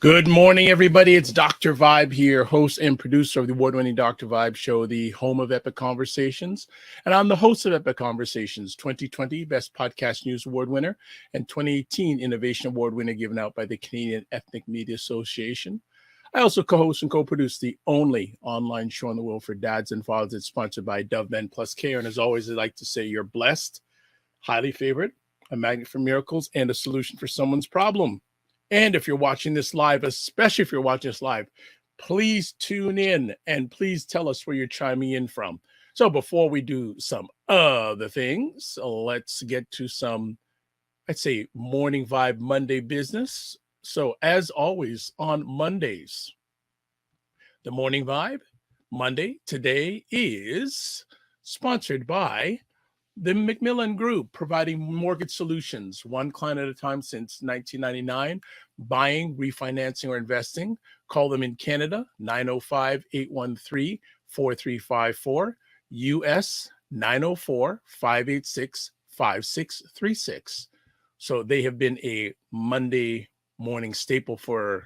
Good morning, everybody. It's Dr. Vibe here, host and producer of the award-winning Dr. Vibe show, the home of Epic Conversations. And I'm the host of Epic Conversations, 2020 Best Podcast News Award winner and 2018 Innovation Award winner given out by the Canadian Ethnic Media Association. I also co-host and co-produce the only online show in the world for dads and fathers. It's sponsored by Dove Men Plus Care. And as always, I like to say you're blessed, highly favored, a magnet for miracles, and a solution for someone's problem. And if you're watching this live, especially if you're watching this live, please tune in and please tell us where you're chiming in from. So before we do some other things, let's get to some, I'd say, Morning Vibe Monday business. So as always on Mondays, the Morning Vibe Monday today is sponsored by the Macmillan Group, providing mortgage solutions, one client at a time since 1999, buying, refinancing, or investing. Call them in Canada, 905-813-4354, US 904-586-5636. So they have been a Monday morning staple for a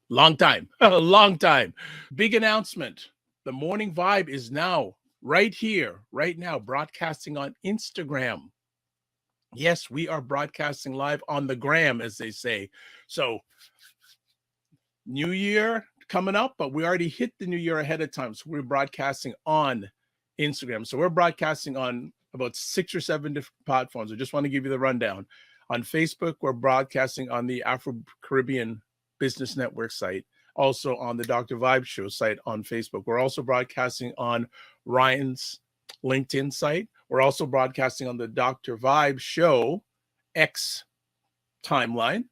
long time, a long time. Big announcement. The Morning Vibe is now right here, right now, broadcasting on Instagram. Yes, we are broadcasting live on the gram, as they say. So, new year coming up, but we already hit the new year ahead of time. So we're broadcasting on Instagram. So we're broadcasting on about 6 or 7 different platforms. I just want to give you the rundown. On Facebook, we're broadcasting on the Afro-Caribbean Business Network site. Also on the Dr. Vibe Show site on Facebook. We're also broadcasting on Ryan's LinkedIn site. We're also broadcasting on the Dr. Vibe Show X timeline.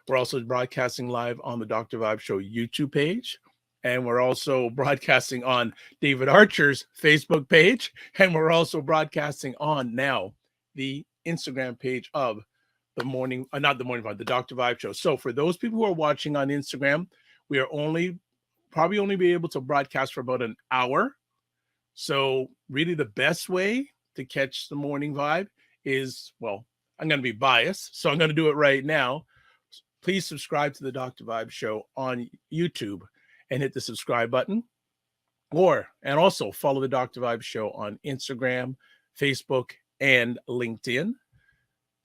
We're also broadcasting live on the Dr. Vibe Show YouTube page. And we're also broadcasting on David Archer's Facebook page. And we're also broadcasting on now the Instagram page of the morning, not the Morning Vibe, the Dr. Vibe Show. So for those people who are watching on Instagram, we are probably only be able to broadcast for about an hour. So really the best way to catch the Morning Vibe is, well, I'm going to be biased, so I'm going to do it right now. Please subscribe to the Dr. Vibe Show on YouTube and hit the subscribe button. And also follow the Dr. Vibe Show on Instagram, Facebook, and LinkedIn.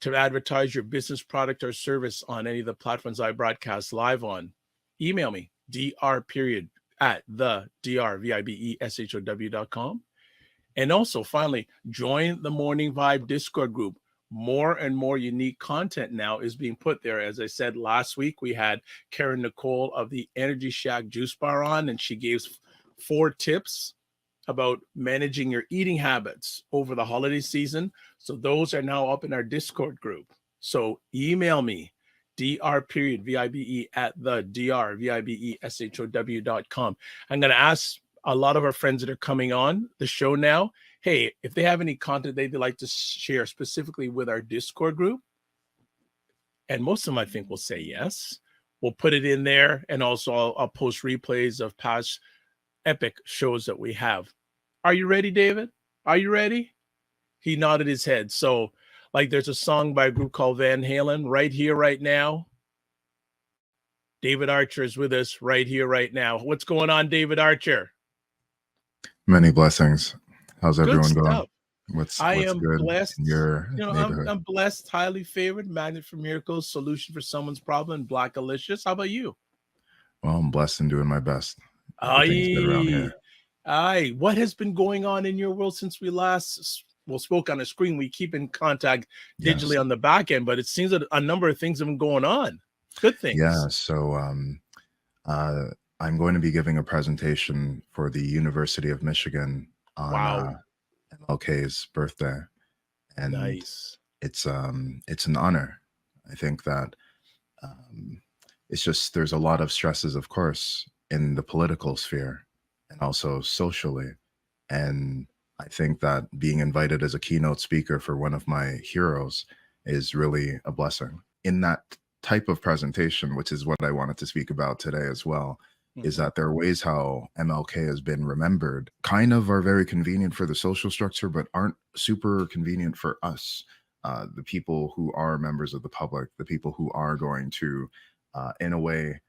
To advertise your business, product, or service on any of the platforms I broadcast live on, email me, dr@thedrvibeshow.com. And also, finally, join the Morning Vibe Discord group. More and more unique content now is being put there. As I said last week, we had Karen Nicole of the Energy Shack Juice Bar on, and she gave 4 tips about managing your eating habits over the holiday season. So those are now up in our Discord group. So email me, dr@thedrvibeshow.com. I'm going to ask a lot of our friends that are coming on the show now, hey, if they have any content they'd like to share specifically with our Discord group, and most of them I think will say yes, we'll put it in there. And also I'll post replays of past epic shows that we have. Are you ready, David? Are you ready? He nodded his head. So, like, there's a song by a group called Van Halen, Right Here, Right Now. David Archer is with us right here, right now. What's going on, David Archer? Many blessings. How's Good everyone stuff. going? What's am good blessed. in your neighborhood? I'm blessed, highly favored, magnet for miracles, solution for someone's problem, Black Alicious. How about you? Well, I'm blessed and doing my best. Everything's good around here. Aye. What has been going on in your world since we last spoke on a screen? We keep in contact digitally on the back end, but it seems that a number of things have been going on. Good things. Yeah. So I'm going to be giving a presentation for the University of Michigan on MLK's birthday. And nice. It's an honor. I think that it's just, there's a lot of stresses, of course, in the political sphere and also socially. And I think that being invited as a keynote speaker for one of my heroes is really a blessing. In that type of presentation, which is what I wanted to speak about today as well, is that there are ways how MLK has been remembered, kind of are very convenient for the social structure, but aren't super convenient for us, the people who are members of the public, the people who are going to, in a way,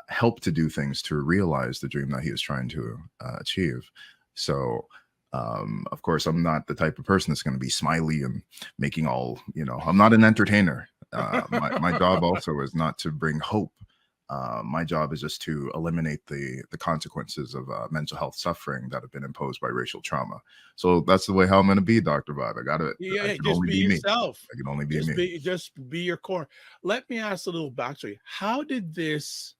help to do things to realize the dream that he was trying to achieve. So, of course, I'm not the type of person that's going to be smiley and making all, I'm not an entertainer. My job also is not to bring hope. My job is just to eliminate the consequences of mental health suffering that have been imposed by racial trauma. So that's the way how I'm going to be, Dr. Bob. I Yeah, can just only be be me. yourself. I can only be me. Just be your core. Let me ask a little backstory. How did this,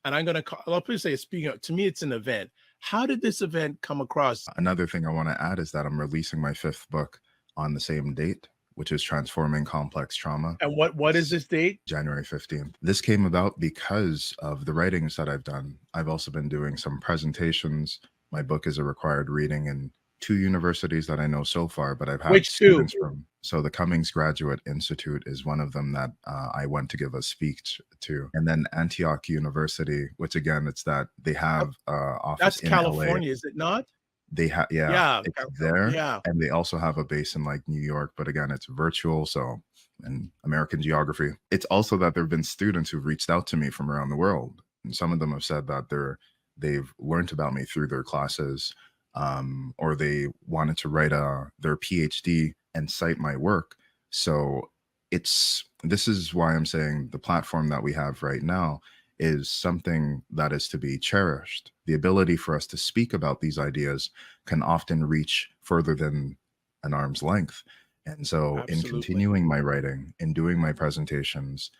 and I'm gonna call, I'll please say, speaking of, to me, it's an event. How did this event come across? Another thing I want to add is that I'm releasing my 5th book on the same date, which is Transforming Complex Trauma. And what is this date? January 15th. This came about because of the writings that I've done. I've also been doing some presentations. My book is a required reading in 2 universities that I know so far, but I've had Which students two? from. So the Cummings Graduate Institute is one of them that I went to give a speech to. And then Antioch University, which again, it's that they have office That's in LA. California, is it not? They have, Yeah, it's there. yeah. And they also have a base in like New York, but again, it's virtual. So, and American geography. It's also that there have been students who've reached out to me from around the world. And some of them have said that they've learned about me through their classes, or they wanted to write their PhD and cite my work. So this is why I'm saying the platform that we have right now is something that is to be cherished. The ability for us to speak about these ideas can often reach further than an arm's length. And so in Absolutely. continuing my writing, in doing my presentations,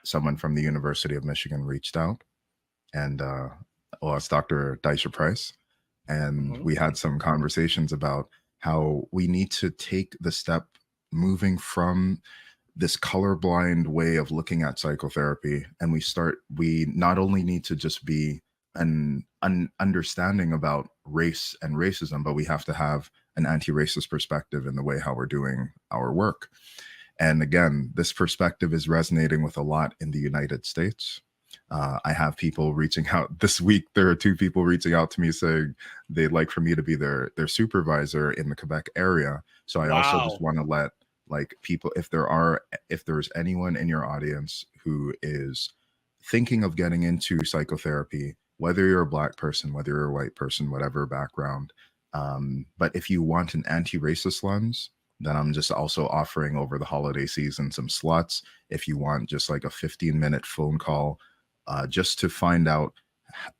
someone from the University of Michigan reached out, and it's Dr. Deisha Price. And we had some conversations about how we need to take the step moving from this colorblind way of looking at psychotherapy, and we not only need to just be an understanding about race and racism, but we have to have an anti-racist perspective in the way how we're doing our work. And again, this perspective is resonating with a lot in the United States. I have people reaching out this week. There are 2 people reaching out to me saying they'd like for me to be their supervisor in the Quebec area. So I also just want to let people, if there's anyone in your audience who is thinking of getting into psychotherapy, whether you're a Black person, whether you're a white person, whatever background, but if you want an anti-racist lens, then I'm just also offering over the holiday season some slots. If you want just like a 15-minute phone call, just to find out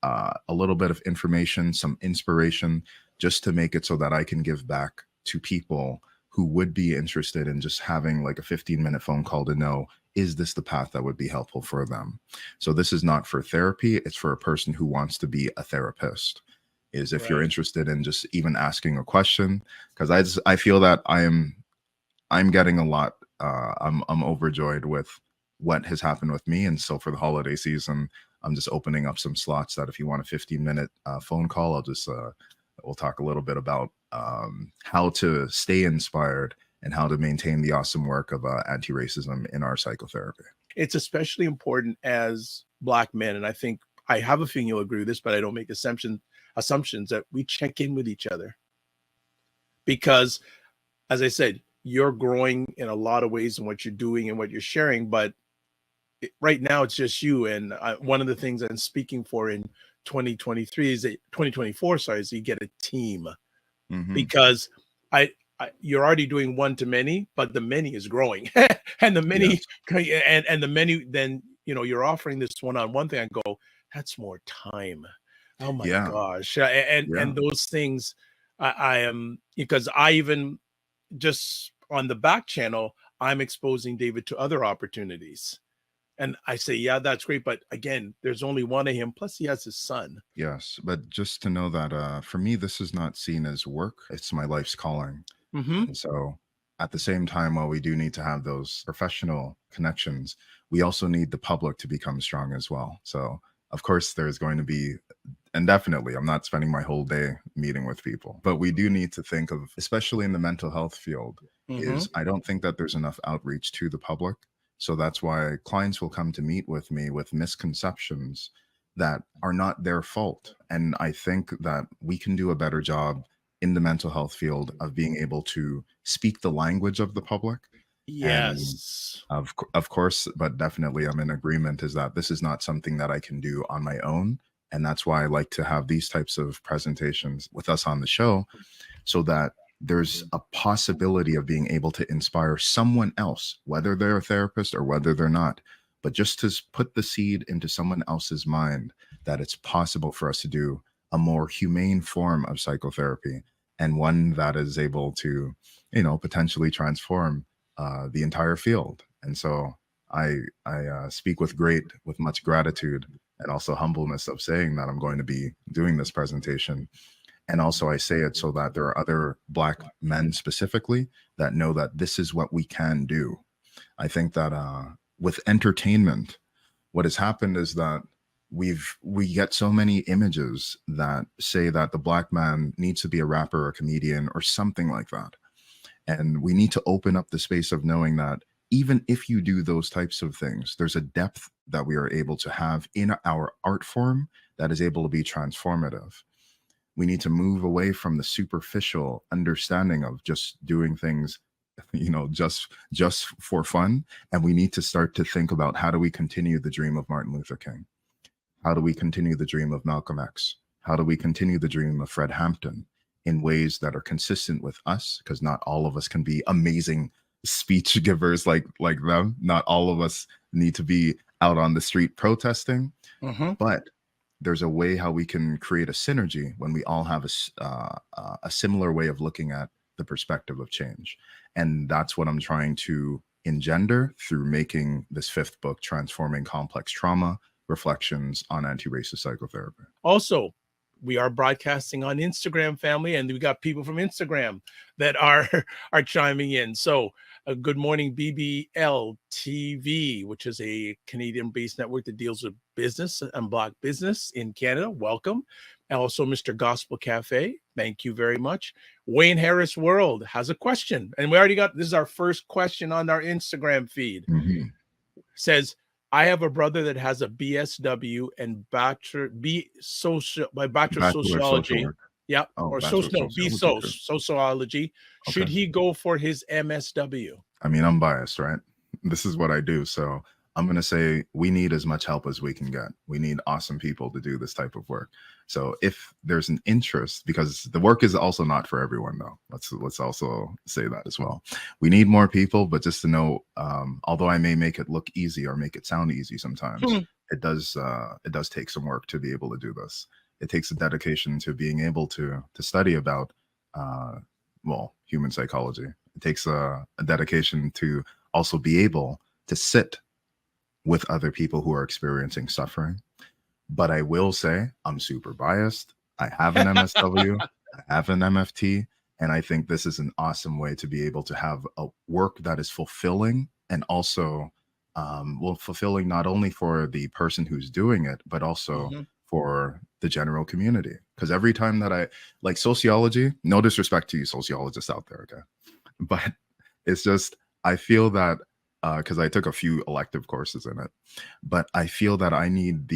a little bit of information, some inspiration, just to make it so that I can give back to people who would be interested in just having like a 15-minute phone call to know, is this the path that would be helpful for them? So this is not for therapy. It's for a person who wants to be a therapist. Is if you're interested in just even asking a question, because I feel that I'm getting a lot. I'm overjoyed with what has happened with me. And so for the holiday season, I'm just opening up some slots that if you want a 15-minute phone call, we'll talk a little bit about how to stay inspired and how to maintain the awesome work of anti-racism in our psychotherapy. It's especially important as Black men. And I have a feeling you'll agree with this, but I don't make assumptions that we check in with each other. Because as I said, you're growing in a lot of ways in what you're doing and what you're sharing, but right now it's just you. And one of the things I'm speaking for in 2023 is that 2024, sorry, is that you get a team, because you're already doing one-to-many, but the many is growing, and the many, and the many, then, you're offering this one-on-one thing. I go, that's more time. Oh my gosh. And those things, I am, because I even just on the back channel, I'm exposing David to other opportunities. And I say, yeah, that's great. But again, there's only one of him. Plus he has his son. Yes. But just to know that for me, this is not seen as work. It's my life's calling. And so at the same time, while we do need to have those professional connections, we also need the public to become strong as well. So of course, there's going to be, and definitely, I'm not spending my whole day meeting with people, but we do need to think of, especially in the mental health field, is I don't think that there's enough outreach to the public. So that's why clients will come to meet with me with misconceptions that are not their fault. And I think that we can do a better job in the mental health field of being able to speak the language of the public. And Yes. of course, but definitely I'm in agreement is that this is not something that I can do on my own. And that's why I like to have these types of presentations with us on the show, so that there's a possibility of being able to inspire someone else, whether they're a therapist or whether they're not, but just to put the seed into someone else's mind that it's possible for us to do a more humane form of psychotherapy, and one that is able to, potentially transform the entire field. And so I speak with much gratitude and also humbleness of saying that I'm going to be doing this presentation. And also, I say it so that there are other Black men specifically that know that this is what we can do. I think that with entertainment, what has happened is that we get so many images that say that the Black man needs to be a rapper or a comedian or something like that. And we need to open up the space of knowing that even if you do those types of things, there's a depth that we are able to have in our art form that is able to be transformative. We need to move away from the superficial understanding of just doing things, just for fun. And we need to start to think about, how do we continue the dream of Martin Luther King? How do we continue the dream of Malcolm X? How do we continue the dream of Fred Hampton in ways that are consistent with us? Because not all of us can be amazing speech givers like them. Not all of us need to be out on the street protesting. But there's a way how we can create a synergy when we all have a similar way of looking at the perspective of change. And that's what I'm trying to engender through making this 5th book, Transforming Complex Trauma: Reflections on Anti-Racist Psychotherapy. Also, we are broadcasting on Instagram, family, and we got people from Instagram that are chiming in. So good morning, BBL TV, which is a Canadian-based network that deals with business and Black business in Canada. Welcome. And also, Mr. Gospel Cafe, thank you very much. Wayne Harris World has a question, and we already got, this is our first question on our Instagram feed. Says, I have a brother that has a BSW and bachelor sociology. Yeah, or sociology. Should he go for his MSW? I mean, I'm biased, right? This is what I do. So I'm going to say we need as much help as we can get. We need awesome people to do this type of work. So if there's an interest, because the work is also not for everyone, though. Let's also say that as well. We need more people, but just to know, although I may make it look easy or make it sound easy sometimes, it does take some work to be able to do this. It takes a dedication to being able to study about human psychology. It takes a dedication to also be able to sit with other people who are experiencing suffering. But I will say I'm super biased. I have an MSW, I have an MFT, and I think this is an awesome way to be able to have a work that is fulfilling, and also fulfilling not only for the person who's doing it, but also for the general community. Because every time that I, like sociology, no disrespect to you sociologists out there, okay? But it's just, I feel that, because I took a few elective courses in it, but I feel that I need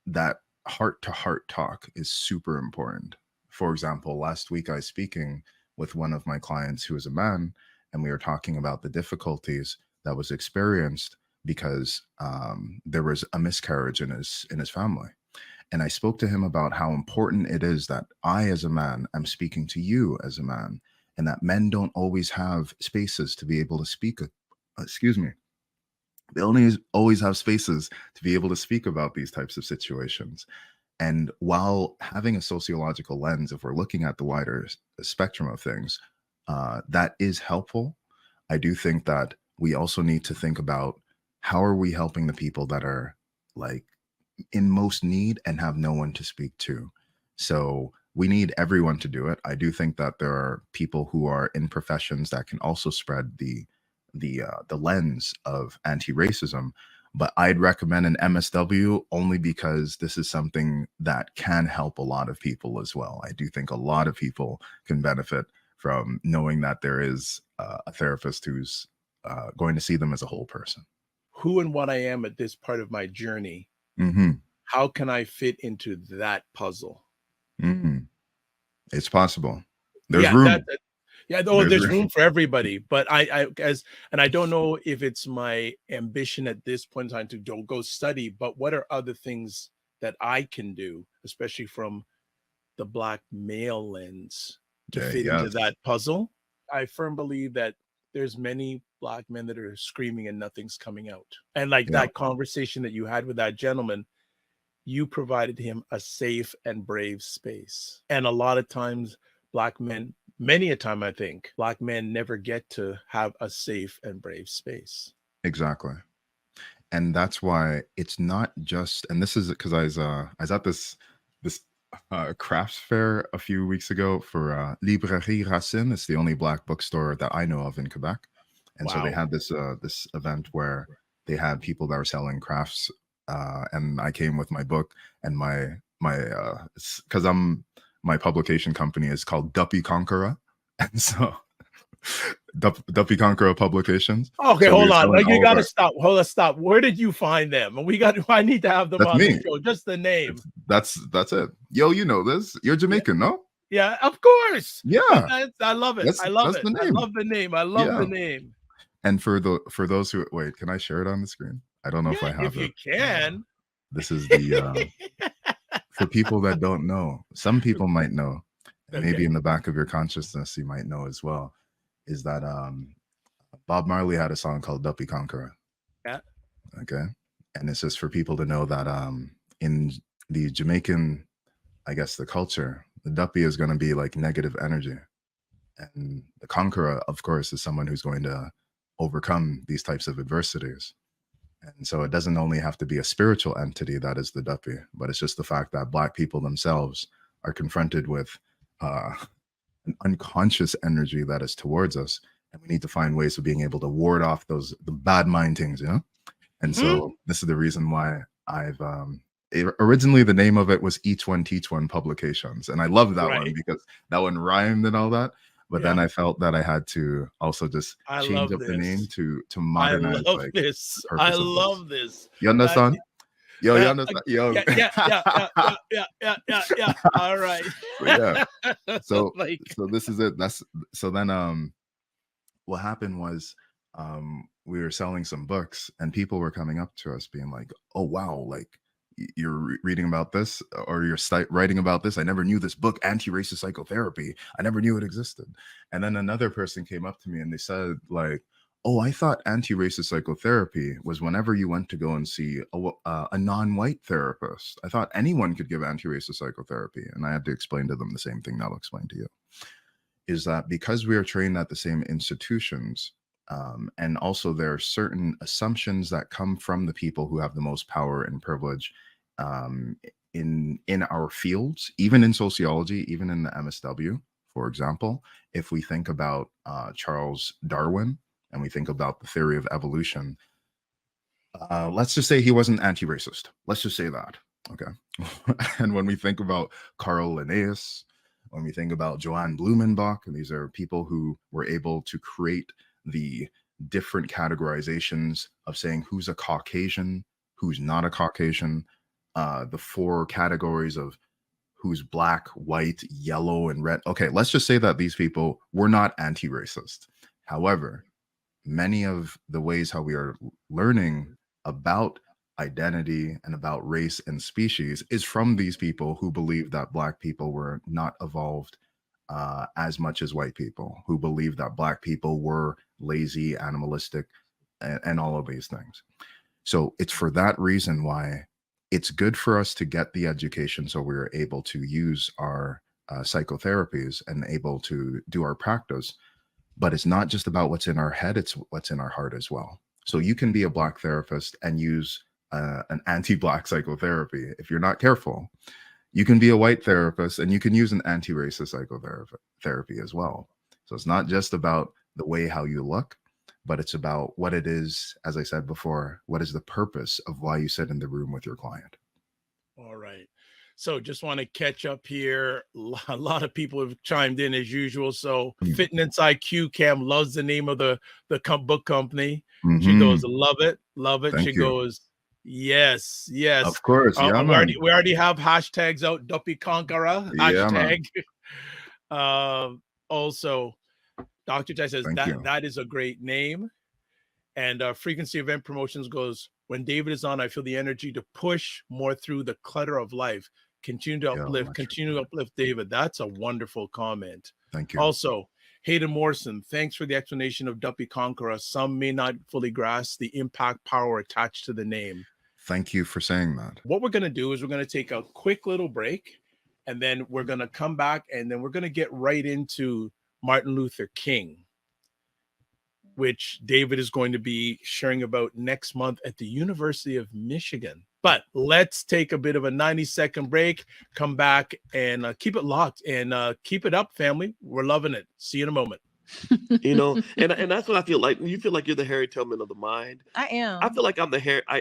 that heart-to-heart talk is super important. For example, last week I was speaking with one of my clients who is a man, and we were talking about the difficulties that was experienced because there was a miscarriage in his family. And I spoke to him about how important it is that I, as a man, am speaking to you as a man, and that men don't always have spaces to be able to speak. They only always have spaces to be able to speak about these types of situations. And while having a sociological lens, if we're looking at the wider spectrum of things, that is helpful. I do think that we also need to think about, how are we helping the people that are like in most need and have no one to speak to? So we need everyone to do it. I do think that there are people who are in professions that can also spread the lens of anti-racism, but I'd recommend an MSW only because this is something that can help a lot of people as well. I do think a lot of people can benefit from knowing that there is a therapist who's going to see them as a whole person. Who and what I am at this part of my journey, how can I fit into that puzzle? It's possible. There's room. Yeah, though There's there's room. room for everybody, but I don't know if it's my ambition at this point in time to don't go study, but what are other things that I can do, especially from the black male lens, to fit into Yes, that puzzle? I firm believe that there's many black men that are screaming and nothing's coming out. And like yeah, that conversation that you had with that gentleman, you provided him a safe and brave space. And a lot of times, black men, many a time, I think, black men never get to have a safe and brave space. exactly. And that's why it's not just, and this is because I was at this crafts fair a few weeks ago for Librairie Racine. It's the only black bookstore that I know of in Quebec, and so they Wow. had this event where they had people that were selling crafts, and I came with my book and my because my publication company is called Duppy Conqueror, and so Duppy Conqueror Publications. Okay, So we hold were on. selling Like, you all of got to our. stop. Hold on, stop. Where did you find them? I need to have them That's on the me. show. Just the name. It's that's it. Yo, you know this. You're Yeah. Jamaican, no? Yeah, of course. Yeah, I love it. that's I love that's it. the I name. love the name. I love Yeah. the name. And for those who wait, can I share it on the screen? I don't know if Yeah, I have if it. you can. This is the for people that don't know. Some people might know, and maybe Okay. in the back of your consciousness you might know as well. Is that Bob Marley had a song called Duppy Conqueror. Yeah. Okay, and it's just for people to know that in the Jamaican, I guess, the culture, the Duppy is going to be like negative energy. And the conqueror, of course, is someone who's going to overcome these types of adversities. And so it doesn't only have to be a spiritual entity that is the Duppy, but it's just the fact that Black people themselves are confronted with uh, an unconscious energy that is towards us. And we need to find ways of being able to ward off the bad mind things, you know? And so this is the reason why I've originally the name of it was Each One Teach One Publications, and I love that one Right. because that one rhymed and all that. But then Yeah. I felt that I had to also just I change love up the name this. to I modernize love like this. the I purpose of this. love this. You That understand? Yo, you yeah, understand? Yo. yeah, yeah, yeah, yeah, yeah, yeah, yeah, yeah, yeah. All right. So yeah. So Like, so this is it. That's so then what happened was we were selling some books and people were coming up to us being like, oh wow, like you're reading about this or you're writing about this. I never knew this book, Anti-Racist Psychotherapy. I never knew it existed. And then another person came up to me and they said like, oh, I thought anti-racist psychotherapy was whenever you went to go and see a non-white therapist. I thought anyone could give anti-racist psychotherapy. And I had to explain to them the same thing that I'll explain to you, is that because we are trained at the same institutions, and also there are certain assumptions that come from the people who have the most power and privilege in our fields, even in sociology, even in the MSW, for example. If we think about Charles Darwin and we think about the theory of evolution, let's just say he wasn't anti-racist. Let's just say that. Okay. And when we think about Carl Linnaeus, when we think about Johann Blumenbach, and these are people who were able to create the different categorizations of saying who's a Caucasian, who's not a Caucasian, the four categories of who's black, white, yellow, and red. Okay, let's just say that these people were not anti-racist. However, many of the ways how we are learning about identity and about race and species is from these people who believe that black people were not evolved as much as white people, who believe that black people were lazy, animalistic, and all of these things. So it's for that reason why it's good for us to get the education so we're able to use our psychotherapies and able to do our practice. But it's not just about what's in our head, it's what's in our heart as well. So you can be a black therapist and use an anti-black psychotherapy if you're not careful. You can be a white therapist and you can use an anti-racist psychotherapy as well. So it's not just about the way how you look, but it's about what it is, as I said before, what is the purpose of why you sit in the room with your client. all right. So just want to catch up here. A lot of people have chimed in as usual. So Fitness IQ Cam loves the name of the book company. She goes, love it, love it. Thank She you. goes, yes, yes. Of course, yeah, man. We already have hashtags out. Duppy Conqueror Yeah, man. hashtag. Also, Dr. Jai says Thank you. that is a great name. And Frequency Event Promotions goes, when David is on, I feel the energy to push more through the clutter of life. Continue to uplift David. That's a wonderful comment. Thank you. Also, Hayden Morrison, thanks for the explanation of Duppy Conqueror. Some may not fully grasp the impact power attached to the name. Thank you for saying that. What we're going to do is we're going to take a quick little break, and then we're going to come back, and then we're going to get right into Martin Luther King, which David is going to be sharing about next month at the University of Michigan. But let's take a bit of a 90-second break, come back, and keep it locked, and keep it up, family. We're loving it. See you in a moment. You know, and that's what I feel like. You feel like you're the Harriet Tubman of the mind. I am. I feel like I'm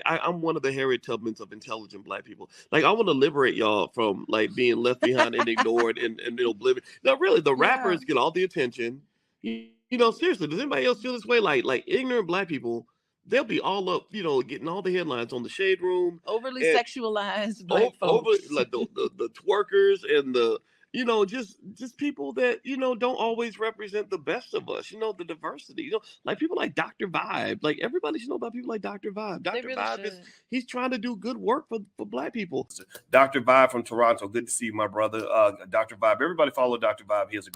I'm one of the Harriet Tubmans of intelligent Black people. Like, I want to liberate y'all from like being left behind and ignored and oblivion. No, really, the rappers get all the attention. You know, seriously, does anybody else feel this way? Like ignorant Black people, they'll be all up, you know, getting all the headlines on the Shade Room. Overly sexualized Black folks. Like the twerkers and the, you know, just people that, you know, don't always represent the best of us, you know, the diversity, you know, like people like Dr. Vibe. Like, everybody should know about people like Dr. Vibe. Dr. Vibe he's trying to do good work for Black people. Dr. Vibe from Toronto. Good to see you, my brother. Dr. Vibe. Everybody follow Dr. Vibe. He has a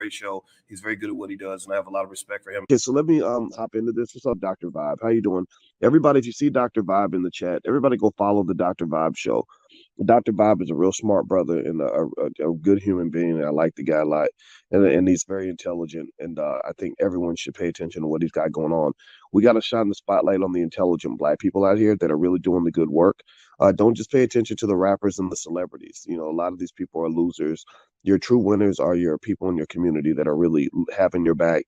great show. He's very good at what he does, and I have a lot of respect for him. Okay, so let me hop into this. What's up, Dr. Vibe? How you doing? Everybody, if you see Dr. Vibe in the chat, everybody go follow the Dr. Vibe show. Dr. Vibe is a real smart brother and a good human being. I like the guy a lot, and he's very intelligent. And I think everyone should pay attention to what he's got going on. We got to shine the spotlight on the intelligent Black people out here that are really doing the good work. Don't just pay attention to the rappers and the celebrities. You know, a lot of these people are losers. Your true winners are your people in your community that are really having your back.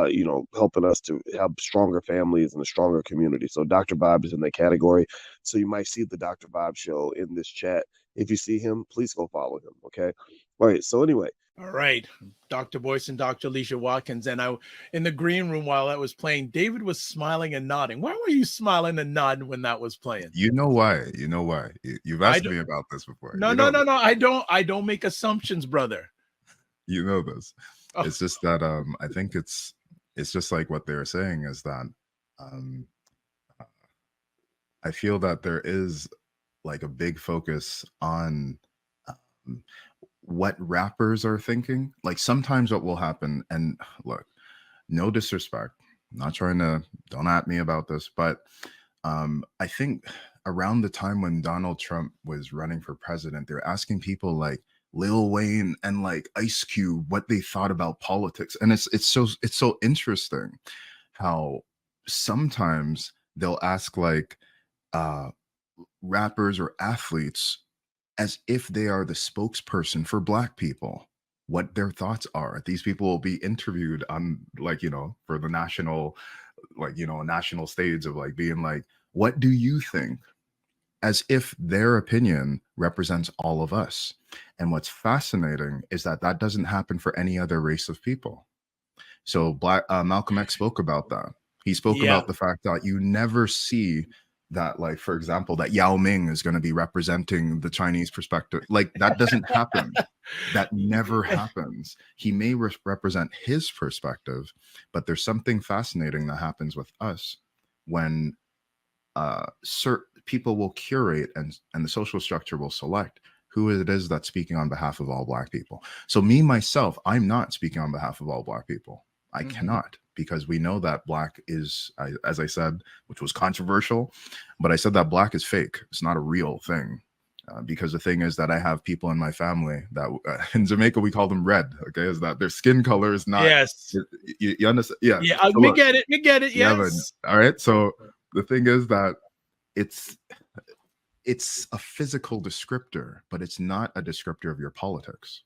You know, helping us to have stronger families and a stronger community. So Dr. Vibe is in that category. So you might see the Dr. Vibe show in this chat. If you see him, please go follow him. Okay. All right. So anyway. All right. Dr. Boyce and Dr. Alicia Watkins. And in the green room while that was playing, David was smiling and nodding. Why were you smiling and nodding when that was playing? You know why? You've asked me about this before. No. I don't make assumptions, brother. You know this. Oh. It's just that I think it's just like what they're saying is that I feel that there is like a big focus on what rappers are thinking. Like, sometimes what will happen, and look, no disrespect, I'm not trying to, don't at me about this, but I think around the time when Donald Trump was running for president, they're asking people like Lil Wayne and like Ice Cube what they thought about politics. And it's so interesting how sometimes they'll ask like rappers or athletes as if they are the spokesperson for Black people, what their thoughts are. These people will be interviewed on, like, you know, for the national, like, you know, national stage of like being like, what do you think? As if their opinion represents all of us. And what's fascinating is that that doesn't happen for any other race of people. So Malcolm X spoke about that. He spoke about the fact that you never see that, like, for example, that Yao Ming is going to be representing the Chinese perspective. Like, that doesn't happen. That never happens. He may represent his perspective, but there's something fascinating that happens with us when certain people will curate and the social structure will select who it is that's speaking on behalf of all Black people. So me, myself, I'm not speaking on behalf of all Black people. I cannot, because we know that Black is, as I said, which was controversial, but I said that Black is fake. It's not a real thing. Because the thing is that I have people in my family that in Jamaica, we call them red. Okay. Is that their skin color is not. Yes. You understand? Yeah. Yeah. So we get it. Yes. Yeah, but, all right. So the thing is that it's a physical descriptor, but it's not a descriptor of your politics.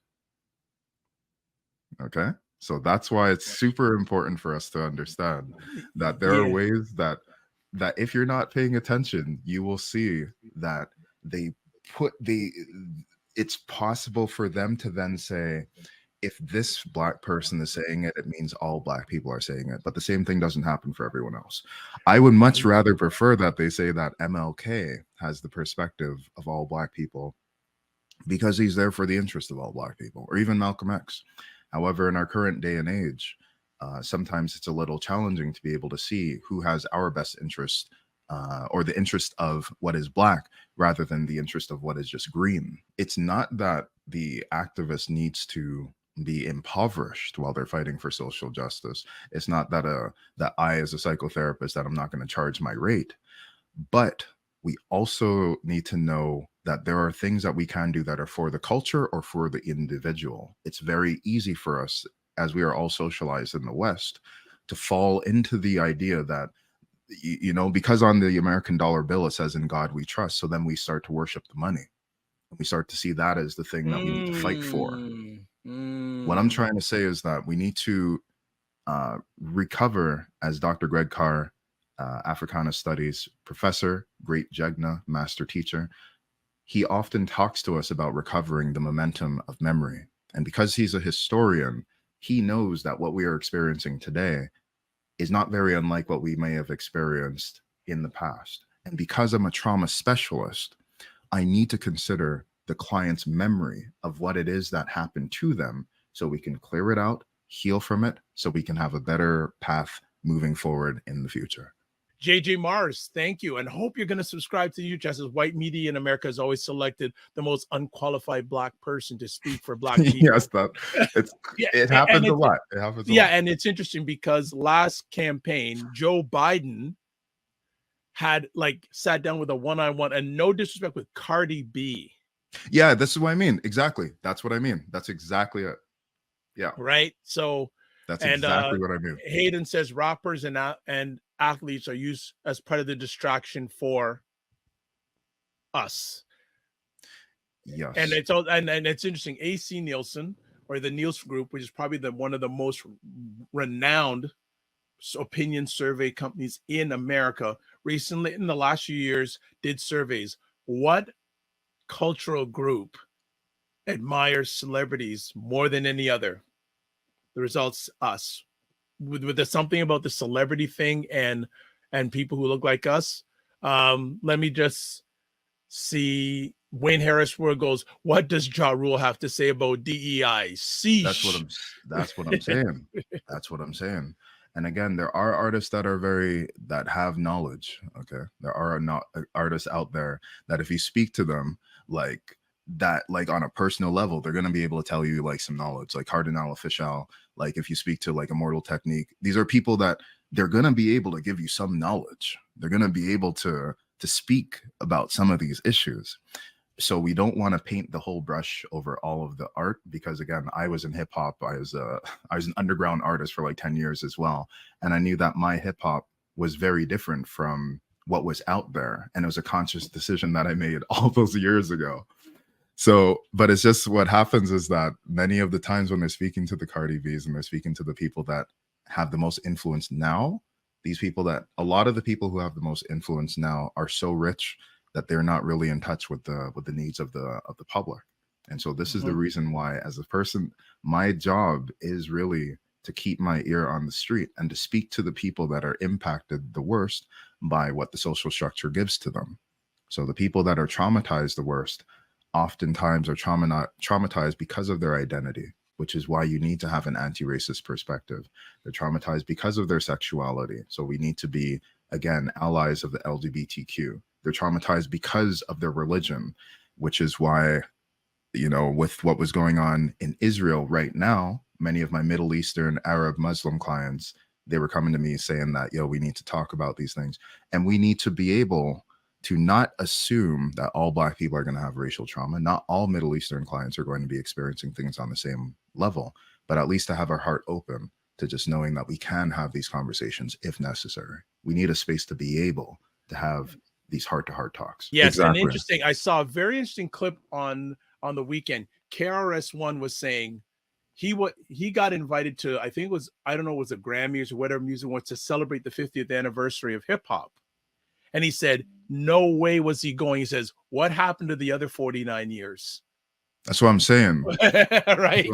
Okay. So that's why it's super important for us to understand that there are ways that if you're not paying attention, you will see that it's possible for them to then say, if this Black person is saying it, it means all Black people are saying it. But the same thing doesn't happen for everyone else. I would much rather prefer that they say that MLK has the perspective of all Black people because he's there for the interest of all Black people, or even Malcolm X. However, in our current day and age, sometimes it's a little challenging to be able to see who has our best interest, or the interest of what is Black rather than the interest of what is just green. It's not that the activist needs to be impoverished while they're fighting for social justice. It's not that that I, as a psychotherapist, that I'm not going to charge my rate, but we also need to know that there are things that we can do that are for the culture or for the individual. It's very easy for us, as we are all socialized in the West, to fall into the idea that, you know, because on the American dollar bill it says "In God We Trust," so then we start to worship the money. We start to see that as the thing that we need to fight for. What I'm trying to say is that we need to recover, as Dr. Greg Carr, Africana Studies professor, great Jegna master teacher, he often talks to us about recovering the momentum of memory. And because he's a historian, he knows that what we are experiencing today is not very unlike what we may have experienced in the past. And because I'm a trauma specialist, I need to consider the client's memory of what it is that happened to them so we can clear it out, heal from it, so we can have a better path moving forward in the future. JJ Mars, thank you. And hope you're going to subscribe to you, just as white media in America has always selected the most unqualified Black person to speak for Black people. Yes, it happens a lot. It happens a lot. And it's interesting because last campaign, Joe Biden had sat down with a one-on-one, and no disrespect, with Cardi B. Yeah, this is what I mean. Exactly. That's what I mean. That's exactly it. Yeah. Right. So that's exactly what I mean. Hayden says rappers and athletes are used as part of the distraction for us. Yes. And it's all, and it's interesting. AC Nielsen, or the Nielsen Group, which is probably one of the most renowned opinion survey companies in America, recently in the last few years did surveys. What cultural group admires celebrities more than any other? The results, us. With the something about the celebrity thing and people who look like us. Let me just see. Wayne Harris Ward goes, what does Ja Rule have to say about DEI? Sheesh. That's what I'm saying. That's what I'm saying. And again, there are artists that have knowledge. Okay, there are not artists out there that if you speak to them like on a personal level, they're going to be able to tell you some knowledge, like Cardinal Official. Like if you speak to Immortal Technique, these are people that they're going to be able to give you some knowledge. They're going to be able to speak about some of these issues. So we don't want to paint the whole brush over all of the art, because again, I was in hip hop. I was an underground artist for 10 years as well. And I knew that my hip hop was very different from what was out there. And it was a conscious decision that I made all those years ago. So, but it's just what happens is that many of the times when they're speaking to the Cardi B's and they're speaking to the people that have the most influence now, a lot of the people who have the most influence now are so rich that they're not really in touch with the needs of the public. And so this is the reason why, as a person, my job is really to keep my ear on the street and to speak to the people that are impacted the worst by what the social structure gives to them. So the people that are traumatized the worst oftentimes are traumatized because of their identity, which is why you need to have an anti-racist perspective. They're traumatized because of their sexuality. So we need to be, again, allies of the LGBTQ. They're traumatized because of their religion, which is why, with what was going on in Israel right now, many of my Middle Eastern, Arab, Muslim clients, they were coming to me saying that, we need to talk about these things. And we need to be able to not assume that all Black people are going to have racial trauma. Not all Middle Eastern clients are going to be experiencing things on the same level, but at least to have our heart open to just knowing that we can have these conversations if necessary. We need a space to be able to have these heart-to-heart talks. Yes, exactly. And interesting. I saw a very interesting clip on the weekend. KRS-One was saying he got invited to, I think it was, I don't know, it was a Grammys or whatever music was, to celebrate the 50th anniversary of hip hop. And he said, no way was he going. He says, what happened to the other 49 years? That's what I'm saying. Right.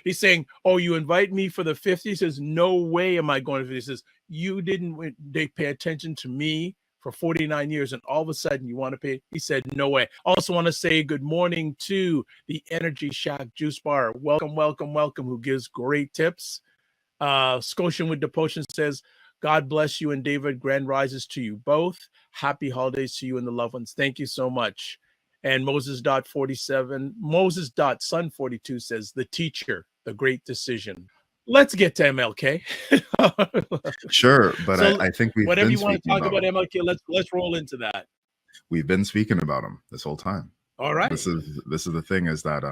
He's saying, oh, you invite me for the 50th? He says, no way am I going to. He says, they pay attention to me for 49 years, and all of a sudden you want to pay? He said, no way. Also want to say good morning to the Energy Shack Juice Bar. Welcome, welcome, welcome, who gives great tips. Scotian with Devotion says, God bless you and David. Grand rises to you both. Happy holidays to you and the loved ones. Thank you so much. And Moses.Son42 says, the teacher, the great decision. Let's get to MLK. Sure, but So, I think we've whatever been you want to speaking talk about MLK, let's roll into that. we've been speaking about him this whole time. All right. This is the thing, is that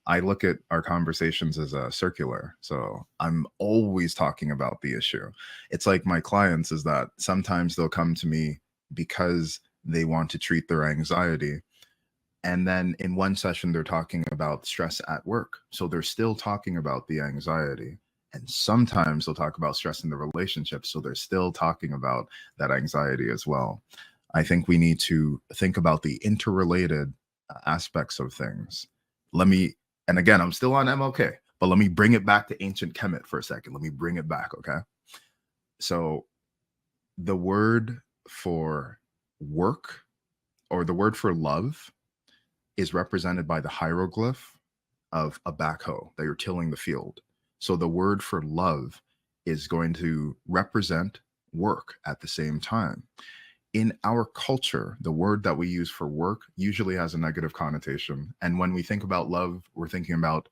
I look at our conversations as a circular. So I'm always talking about the issue. It's like my clients is that sometimes they'll come to me because they want to treat their anxiety. And then in one session, they're talking about stress at work. So they're still talking about the anxiety. And sometimes they'll talk about stress in the relationship. So they're still talking about that anxiety as well. I think we need to think about the interrelated aspects of things. And again, I'm still on MLK, but let me bring it back to ancient Kemet for a second. Let me bring it back, okay? So the word for work, or the word for love, is represented by the hieroglyph of a backhoe that you're tilling the field. So the word for love is going to represent work at the same time. In our culture, the word that we use for work usually has a negative connotation. And when we think about love, we're thinking about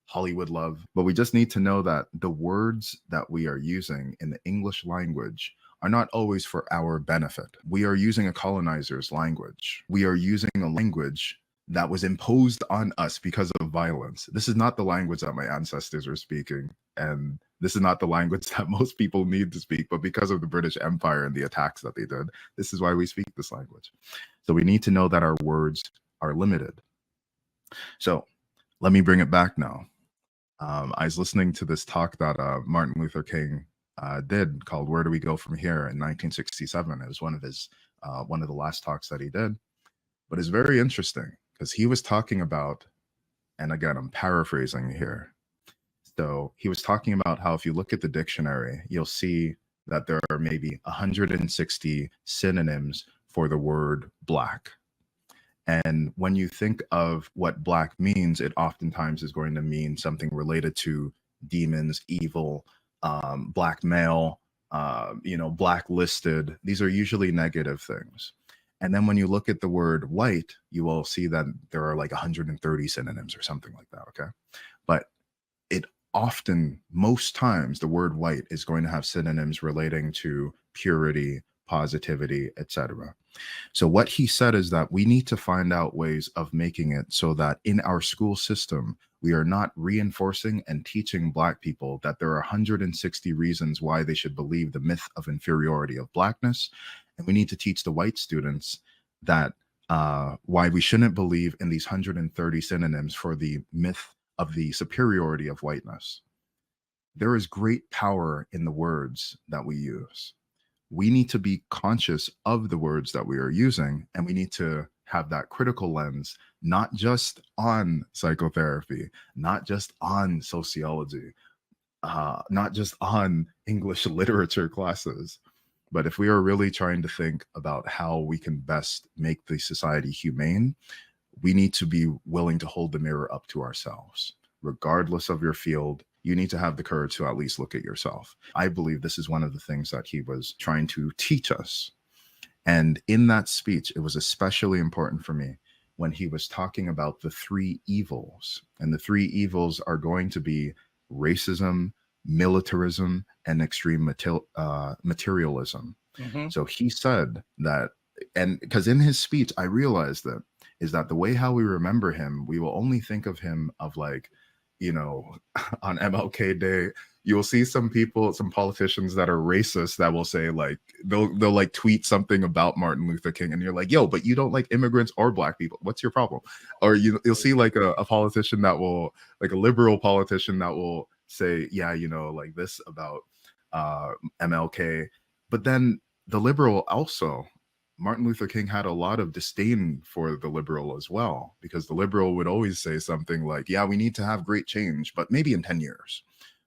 Hollywood love. But we just need to know that the words that we are using in the English language are not always for our benefit. We are using a colonizer's language. We are using a language that was imposed on us because of violence. This is not the language that my ancestors were speaking, and this is not the language that most people need to speak, but because of the British Empire and the attacks that they did, this is why we speak this language. So we need to know that our words are limited. So let me bring it back now. I was listening to this talk that Martin Luther King did called "Where Do We Go From Here" in 1967. It was one of the last talks that he did, but it's very interesting because he was talking about, and again, I'm paraphrasing here. So he was talking about how if you look at the dictionary, you'll see that there are maybe 160 synonyms for the word black. And when you think of what black means, it oftentimes is going to mean something related to demons, evil, black male, blacklisted. These are usually negative things. And then when you look at the word white, you will see that there are like 130 synonyms or something like that, okay? But it often, most times, the word white is going to have synonyms relating to purity, positivity, etc. So what he said is that we need to find out ways of making it so that in our school system, we are not reinforcing and teaching Black people that there are 160 reasons why they should believe the myth of inferiority of Blackness. And we need to teach the white students that why we shouldn't believe in these 130 synonyms for the myth of the superiority of whiteness. There is great power in the words that we use. We need to be conscious of the words that we are using, and we need to have that critical lens, not just on psychotherapy, not just on sociology, not just on English literature classes. But if we are really trying to think about how we can best make the society humane, we need to be willing to hold the mirror up to ourselves. Regardless of your field, you need to have the courage to at least look at yourself. I believe this is one of the things that he was trying to teach us. And in that speech, it was especially important for me when he was talking about the three evils. And the three evils are going to be racism, militarism, and extreme materialism. Mm-hmm. So he said that, and because in his speech, I realized that, is that the way how we remember him, we will only think of him of like, you know, on MLK Day, you'll see some people, some politicians that are racist that will say like, they'll like tweet something about Martin Luther King, and you're like, yo, but you don't like immigrants or Black people. What's your problem? Or you'll see like a politician that will, like a liberal politician that will say, yeah, you know, like this about MLK. But then the liberal also, Martin Luther King had a lot of disdain for the liberal as well, because the liberal would always say something like, yeah, we need to have great change, but maybe in 10 years.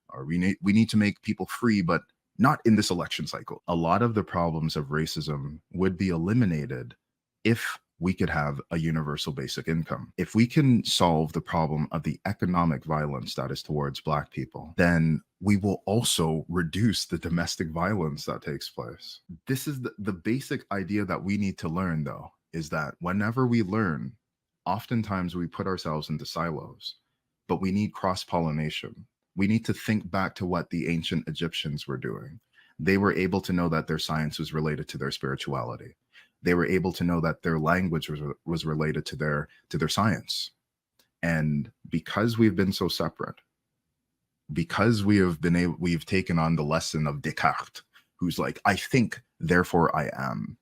Or we need to make people free, but not in this election cycle. A lot of the problems of racism would be eliminated if we could have a universal basic income. If we can solve the problem of the economic violence that is towards Black people, then we will also reduce the domestic violence that takes place. This is the basic idea that we need to learn, though, is that whenever we learn, oftentimes we put ourselves into silos, but we need cross-pollination. We need to think back to what the ancient Egyptians were doing. They were able to know that their science was related to their spirituality. They were able to know that their language was related to their science. And because we've been so separate, because we've taken on the lesson of Descartes, who's like, I think, therefore I am.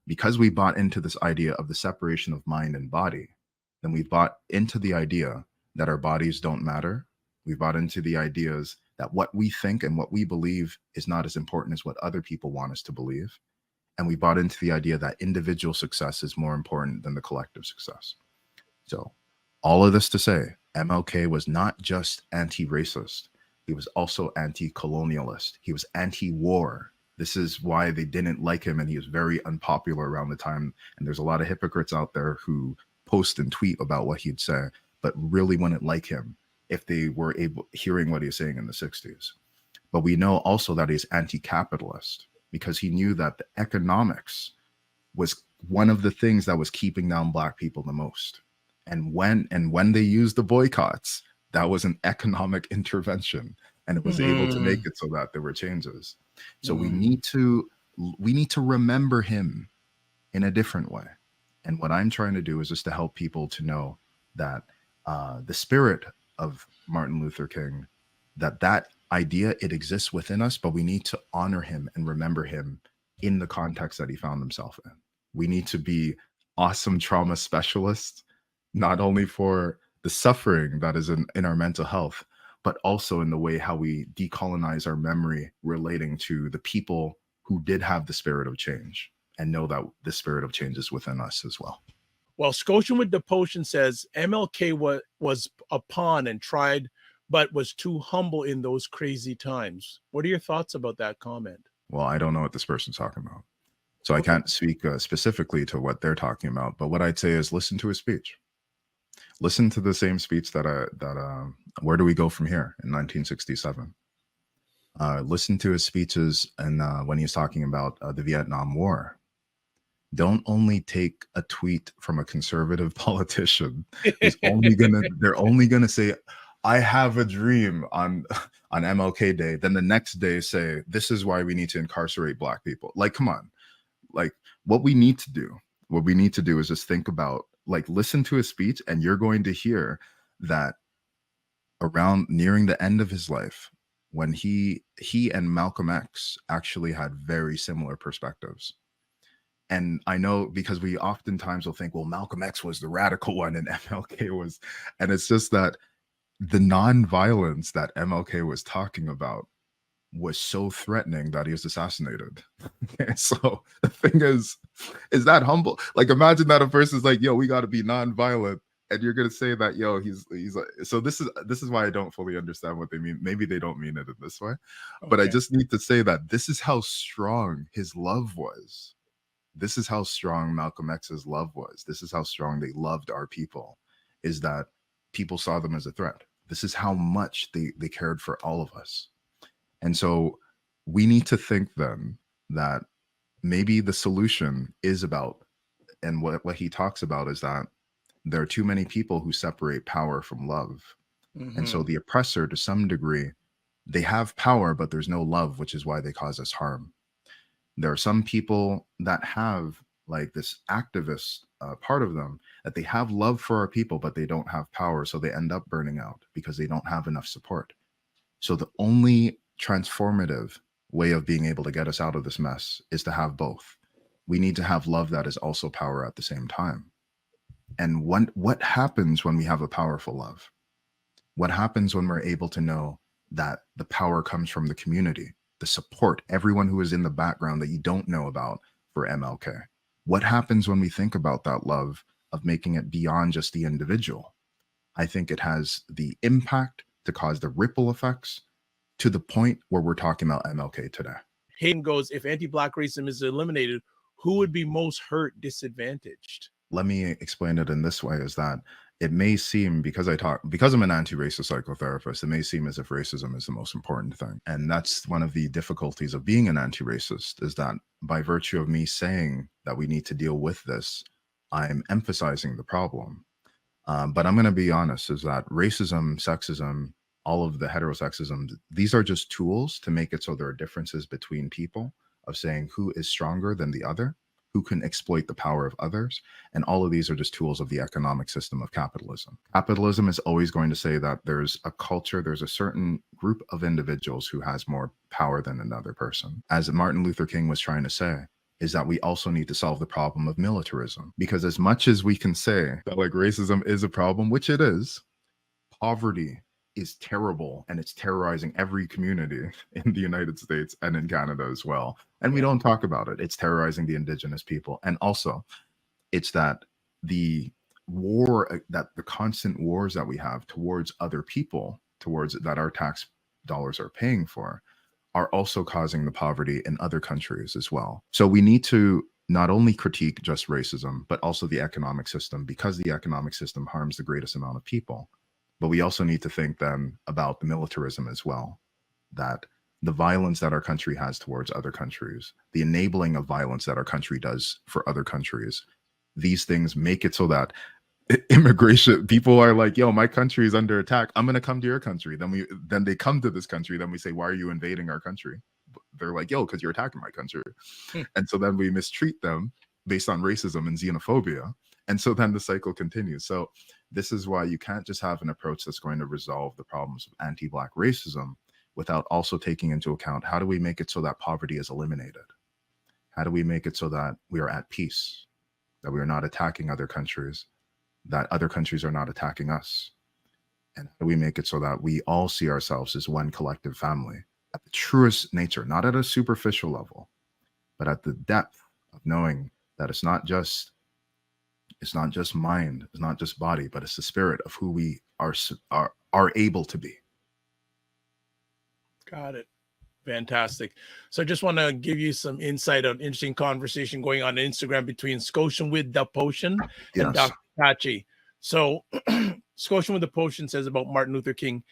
Because we bought into this idea of the separation of mind and body, then we bought into the idea that our bodies don't matter. We bought into the ideas that what we think and what we believe is not as important as what other people want us to believe. And we bought into the idea that individual success is more important than the collective success. So all of this to say, MLK was not just anti-racist. He was also anti-colonialist. He was anti-war. This is why they didn't like him, and he was very unpopular around the time. And there's a lot of hypocrites out there who post and tweet about what he'd say, but really wouldn't like him if they were hearing what he was saying in the 60s. But we know also that he's anti-capitalist, because he knew that the economics was one of the things that was keeping down Black people the most. And when they used the boycotts, that was an economic intervention, and it was able to make it so that there were changes. So we need to remember him in a different way. And what I'm trying to do is just to help people to know that the spirit of Martin Luther King, that idea, it exists within us, but we need to honor him and remember him in the context that he found himself in. We need to be awesome trauma specialists, not only for the suffering that is in our mental health, but also in the way how we decolonize our memory relating to the people who did have the spirit of change, and know that the spirit of change is within us as well. Well, Scotian with the Potion says MLK was a pawn and tried, but was too humble in those crazy times. What are your thoughts about that comment? Well, I don't know what this person's talking about, so I can't speak specifically to what they're talking about. But what I'd say is listen to his speech. Listen to the same speech that Where Do We Go From Here in 1967. Listen to his speeches and when he's talking about the Vietnam War. Don't only take a tweet from a conservative politician who's they're only gonna say, I have a dream on MLK Day, then the next day say, this is why we need to incarcerate Black people. Like, come on. Like, what we need to do is just think about, like, listen to his speech, and you're going to hear that around nearing the end of his life, when he and Malcolm X actually had very similar perspectives. And I know, because we oftentimes will think, well, Malcolm X was the radical one and MLK was, and it's just that the non-violence that MLK was talking about was so threatening that he was assassinated. Okay, so the thing is that humble? Like, imagine that a person's like, yo, we got to be non-violent, and you're gonna say that, yo, he's like, so this is why I don't fully understand what they mean. Maybe they don't mean it in this way, but I just need to say that this is how strong his love was. This is how strong Malcolm X's love was. This is how strong they loved our people, is that people saw them as a threat. This is how much they cared for all of us. And so we need to think then that maybe the solution is about, and what he talks about is that there are too many people who separate power from love. And so the oppressor, to some degree, they have power, but there's no love, which is why they cause us harm. There are some people that have, like, this activist part of them, that they have love for our people, but they don't have power. So they end up burning out because they don't have enough support. So the only transformative way of being able to get us out of this mess is to have both. We need to have love that is also power at the same time. And what happens when we have a powerful love? What happens when we're able to know that the power comes from the community, the support, everyone who is in the background that you don't know about for MLK? What happens when we think about that love of making it beyond just the individual? I think it has the impact to cause the ripple effects to the point where we're talking about MLK today. Hayden goes, if anti-Black racism is eliminated, who would be most hurt, disadvantaged? Let me explain it in this way, is that it may seem, because I'm an anti-racist psychotherapist, it may seem as if racism is the most important thing. And that's one of the difficulties of being an anti-racist, is that by virtue of me saying that we need to deal with this, I'm emphasizing the problem. But I'm going to be honest, is that racism, sexism, all of the heterosexism, these are just tools to make it so there are differences between people, of saying who is stronger than the other, who can exploit the power of others. And all of these are just tools of the economic system of capitalism. Capitalism is always going to say that there's a culture, there's a certain group of individuals who has more power than another person. As Martin Luther King was trying to say, is that we also need to solve the problem of militarism. Because as much as we can say that like racism is a problem, which it is, poverty is terrible, and it's terrorizing every community in the United States and in Canada as well. And we don't talk about it. It's terrorizing the indigenous people. And also it's that the constant wars that we have towards other people, towards that our tax dollars are paying for, are also causing the poverty in other countries as well. So we need to not only critique just racism, but also the economic system, because the economic system harms the greatest amount of people. But we also need to think then about the militarism as well, that the violence that our country has towards other countries, the enabling of violence that our country does for other countries, these things make it so that immigration, people are like, yo, my country is under attack, I'm going to come to your country. Then they come to this country. Then we say, why are you invading our country? They're like, yo, because you're attacking my country. And so then we mistreat them based on racism and xenophobia. And so then the cycle continues. So this is why you can't just have an approach that's going to resolve the problems of anti-Black racism without also taking into account, how do we make it so that poverty is eliminated? How do we make it so that we are at peace, that we are not attacking other countries, that other countries are not attacking us? And how do we make it so that we all see ourselves as one collective family at the truest nature, not at a superficial level, but at the depth of knowing that it's not just mind, it's not just body, but it's the spirit of who we are able to be. Got it. Fantastic. So I just want to give you some insight on interesting conversation going on Instagram between Scotian with the Potion and Dr. Tachi. So Scotian with the Potion says about Martin Luther King,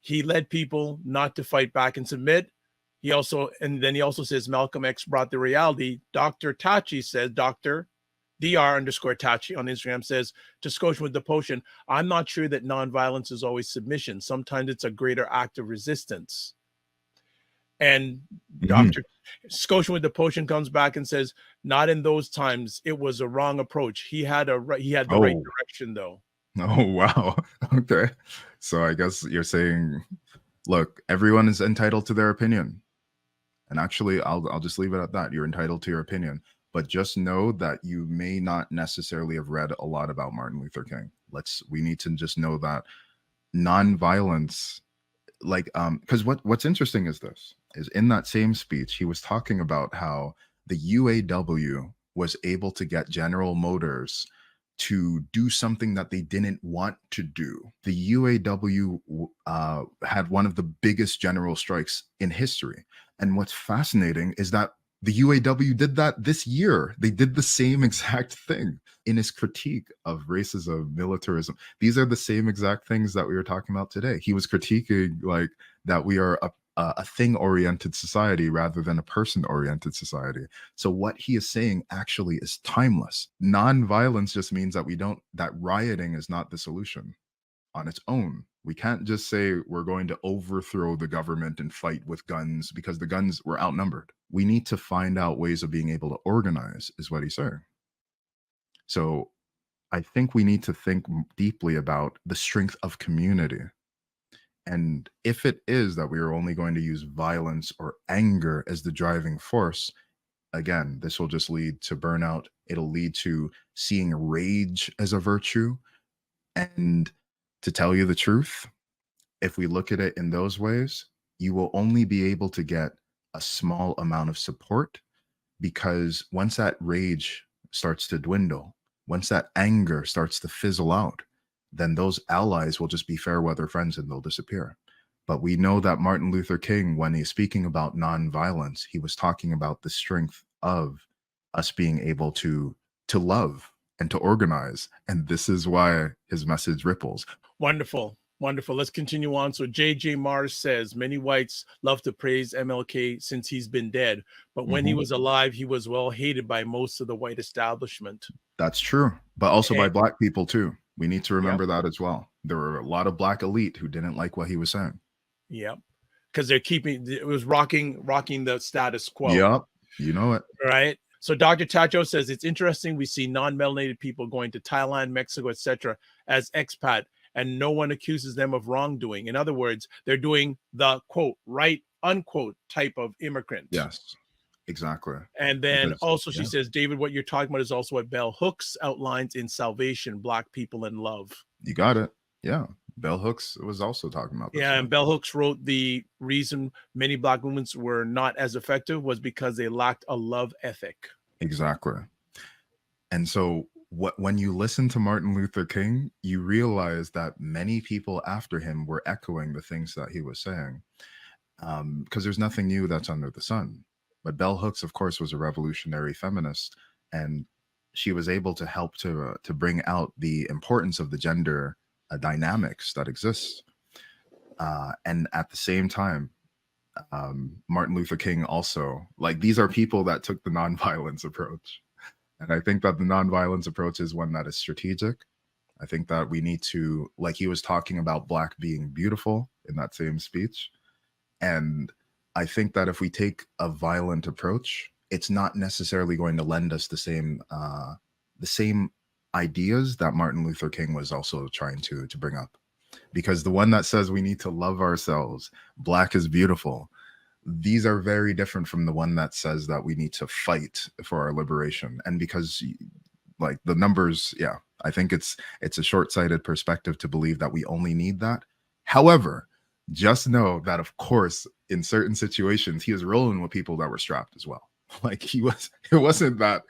he led people not to fight back and submit. He also says Malcolm X brought the reality. Dr. Tachi says, Dr. Dr_Tachi on Instagram says to Scotian with the Potion, I'm not sure that nonviolence is always submission. Sometimes it's a greater act of resistance. And Dr. Scotian with the Potion comes back and says, not in those times. It was a wrong approach. He had the right direction though. Oh, wow. Okay. So I guess you're saying, look, everyone is entitled to their opinion. And actually, I'll just leave it at that. You're entitled to your opinion. But just know that you may not necessarily have read a lot about Martin Luther King. We need to just know that nonviolence, because what's interesting is in that same speech, he was talking about how the UAW was able to get General Motors to do something that they didn't want to do. The UAW had one of the biggest general strikes in history. And what's fascinating is that the UAW did that this year. They did the same exact thing in his critique of racism, militarism. These are the same exact things that we were talking about today. He was critiquing like that we are a thing-oriented society rather than a person-oriented society. So what he is saying actually is timeless. Non-violence just means that rioting is not the solution on its own. We can't just say we're going to overthrow the government and fight with guns because the guns were outnumbered. We need to find out ways of being able to organize, is what he's saying. So I think we need to think deeply about the strength of community. And if it is that we are only going to use violence or anger as the driving force, again, this will just lead to burnout. It'll lead to seeing rage as a virtue. And to tell you the truth, if we look at it in those ways, you will only be able to get a small amount of support, because once that rage starts to dwindle, once that anger starts to fizzle out, then those allies will just be fair weather friends and they'll disappear. But we know that Martin Luther King, when he's speaking about nonviolence, he was talking about the strength of us being able to love and to organize. And this is why his message ripples. Wonderful. Wonderful. Let's continue on. So J.J. Mars says, many whites love to praise MLK since he's been dead. But when he was alive, he was well hated by most of the white establishment. That's true. But also by And- Black people, too. We need to remember that as well. There were a lot of Black elite who didn't like what he was saying. Yeah. Because it was rocking the status quo. Yep. You know it. Right. So Dr. Tacho says it's interesting we see non-melanated people going to Thailand, Mexico, etc. as expat, and no one accuses them of wrongdoing. In other words, they're doing the quote right unquote type of immigrant. Yes, exactly. And then Because- also she yeah. says, David, what you're talking about is also what Bell Hooks outlines in Salvation, Black People in Love. You got it. Yeah. Bell Hooks was also talking about this. Yeah, and Bell Hooks wrote the reason many Black movements were not as effective was because they lacked a love ethic. Exactly. And so when you listen to Martin Luther King, you realize that many people after him were echoing the things that he was saying, because there's nothing new that's under the sun. But Bell Hooks, of course, was a revolutionary feminist, and she was able to help to bring out the importance of the gender dynamics that exist. And at the same time, Martin Luther King also, like, these are people that took the nonviolence approach. And I think that the nonviolence approach is one that is strategic. I think that we need to, like he was talking about Black being beautiful in that same speech. And I think that if we take a violent approach, it's not necessarily going to lend us the same ideas that Martin Luther King was also trying to bring up. Because the one that says we need to love ourselves, Black is beautiful, these are very different from the one that says that we need to fight for our liberation. And because, like, the numbers, yeah, I think it's a short-sighted perspective to believe that we only need that. However, just know that, of course, in certain situations, he was rolling with people that were strapped as well. Like, it wasn't that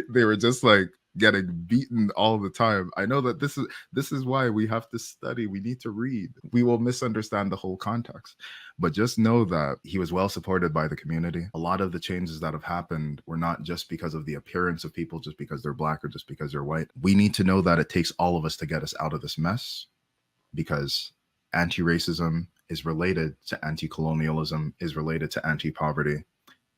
they were just like getting beaten all the time. I know that this is why we have to study. We need to read. We will misunderstand the whole context. But just know that he was well supported by the community. A lot of the changes that have happened were not just because of the appearance of people, just because they're Black or just because they're white. We need to know that it takes all of us to get us out of this mess, because anti-racism is related to anti-colonialism, is related to anti-poverty.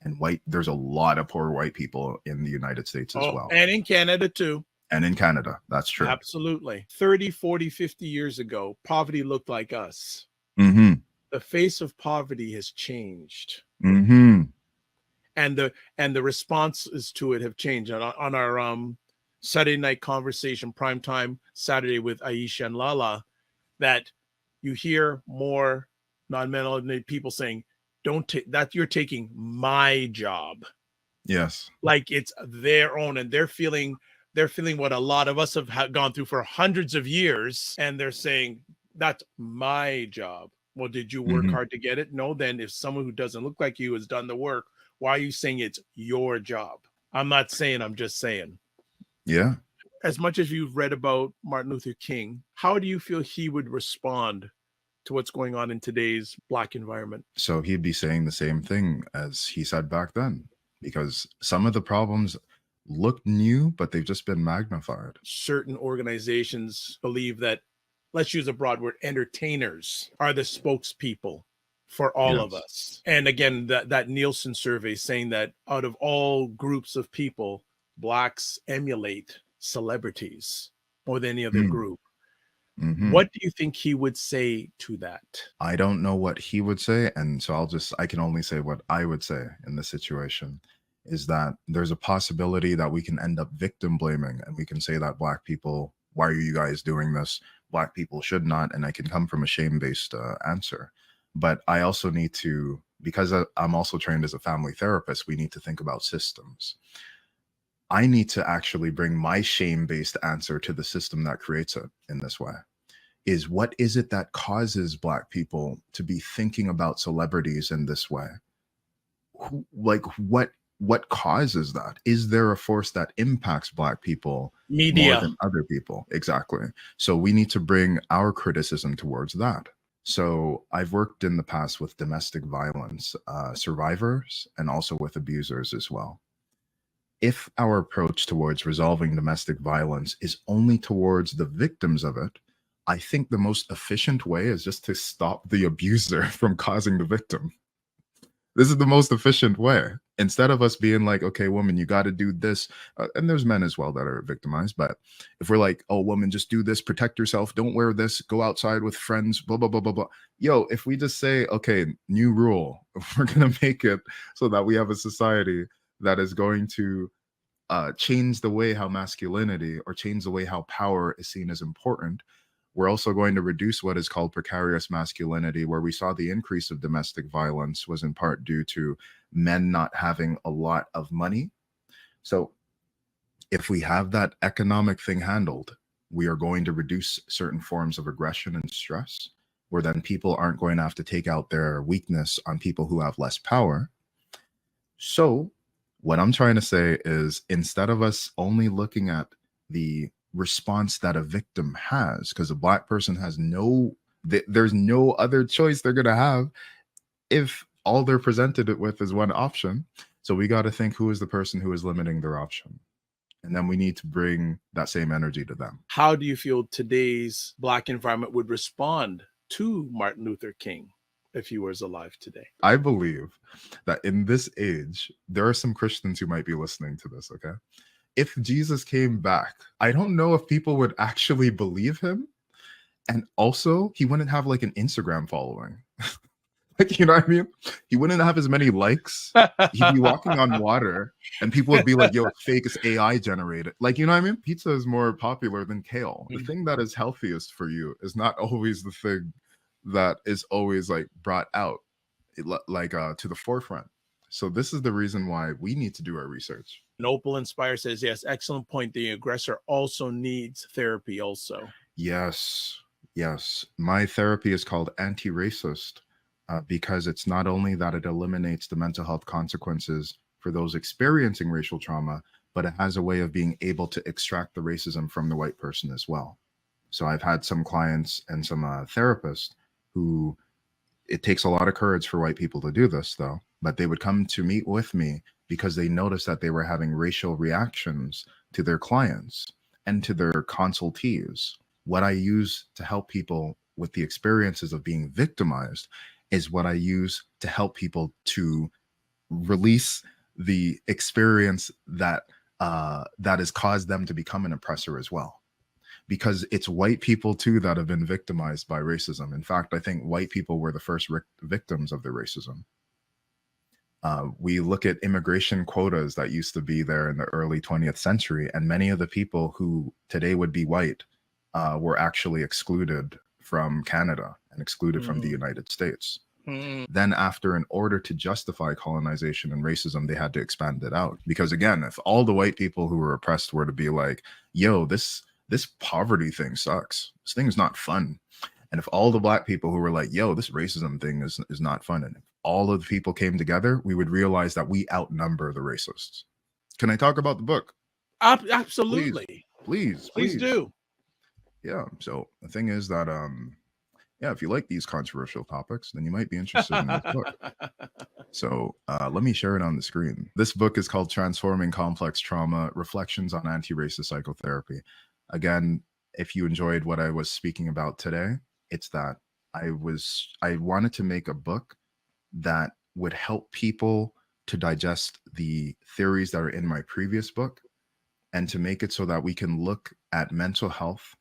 And there's a lot of poor white people in the United States as well. And in Canada too. And in Canada, that's true. Absolutely. 30, 40, 50 years ago, poverty looked like us. Mm-hmm. The face of poverty has changed. Mm-hmm. And the responses to it have changed. On our Saturday night conversation, primetime Saturday with Aisha and Lala, that you hear more non-melanated people saying, don't take that, you're taking my job. Yes. Like it's their own, and they're feeling what a lot of us have gone through for hundreds of years, and they're saying that's my job. Well, did you work hard to get it? No. Then if someone who doesn't look like you has done the work, why are you saying it's your job? I'm not saying, I'm just saying. Yeah. As much as you've read about Martin Luther King, how do you feel he would respond to what's going on in today's Black environment? So he'd be saying the same thing as he said back then, because some of the problems look new, but they've just been magnified. Certain organizations believe that, let's use a broad word, entertainers are the spokespeople for all of us. And again, that Nielsen survey saying that out of all groups of people, Blacks emulate celebrities more than any other group. Mm-hmm. What do you think he would say to that? I don't know what he would say. And so I can only say what I would say in this situation, is that there's a possibility that we can end up victim blaming, and we can say that Black people, why are you guys doing this? Black people should not. And I can come from a shame-based answer. But I also need to, because I'm also trained as a family therapist, we need to think about systems. I need to actually bring my shame-based answer to the system that creates it in this way. Is what is it that causes Black people to be thinking about celebrities in this way? What causes that? Is there a force that impacts Black people Media more than other people? Exactly. So we need to bring our criticism towards that. So I've worked in the past with domestic violence survivors and also with abusers as well. If our approach towards resolving domestic violence is only towards the victims of it, I think the most efficient way is just to stop the abuser from causing the victim. This is the most efficient way. Instead of us being like, okay, woman, you got to do this. And there's men as well that are victimized. But if we're like, oh, woman, just do this, protect yourself, don't wear this, go outside with friends, blah, blah, blah, blah, blah. Yo, if we just say, okay, new rule, we're going to make it so that we have a society that is going to change the way how masculinity or change the way how power is seen as important. We're also going to reduce what is called precarious masculinity, where we saw the increase of domestic violence was in part due to men not having a lot of money. So if we have that economic thing handled, we are going to reduce certain forms of aggression and stress, where then people aren't going to have to take out their weakness on people who have less power. So what I'm trying to say is, instead of us only looking at the response that a victim has, because a Black person has there's no other choice they're going to have if all they're presented it with is one option. So we got to think, who is the person who is limiting their option? And then we need to bring that same energy to them. How do you feel today's Black environment would respond to Martin Luther King if he was alive today? I believe that in this age, there are some Christians who might be listening to this, okay? If Jesus came back, I don't know if people would actually believe him. And also, he wouldn't have like an Instagram following. Like, you know what I mean? He wouldn't have as many likes. He'd be walking on water and people would be like, yo, it's fake, it's AI generated. Like, you know what I mean? Pizza is more popular than kale. The thing that is healthiest for you is not always the thing that is always like brought out to the forefront. So this is the reason why we need to do our research. Opal Inspire says, yes, excellent point. The aggressor also needs therapy also. Yes. My therapy is called anti-racist because it's not only that it eliminates the mental health consequences for those experiencing racial trauma, but it has a way of being able to extract the racism from the white person as well. So I've had some clients and some therapists who, it takes a lot of courage for white people to do this though, but they would come to meet with me because they noticed that they were having racial reactions to their clients and to their consultees. What I use to help people with the experiences of being victimized is what I use to help people to release the experience that has caused them to become an oppressor as well. Because it's white people too that have been victimized by racism. In fact, I think white people were the first victims of the racism. We look at immigration quotas that used to be there in the early 20th century, and many of the people who today would be white were actually excluded from Canada and excluded from the United States. Then after, in order to justify colonization and racism, they had to expand it out. Because again, if all the white people who were oppressed were to be like, yo, this poverty thing sucks, this thing is not fun. And if all the Black people who were like, yo, this racism thing is not fun, and if all of the people came together, we would realize that we outnumber the racists. Can I talk about the book? Absolutely. Please do. Yeah. So the thing is that, if you like these controversial topics, then you might be interested in this book. So let me share it on the screen. This book is called Transforming Complex Trauma, Reflections on Anti-Racist Psychotherapy. Again, if you enjoyed what I was speaking about today, it's that I wanted to make a book that would help people to digest the theories that are in my previous book, and to make it so that we can look at mental health,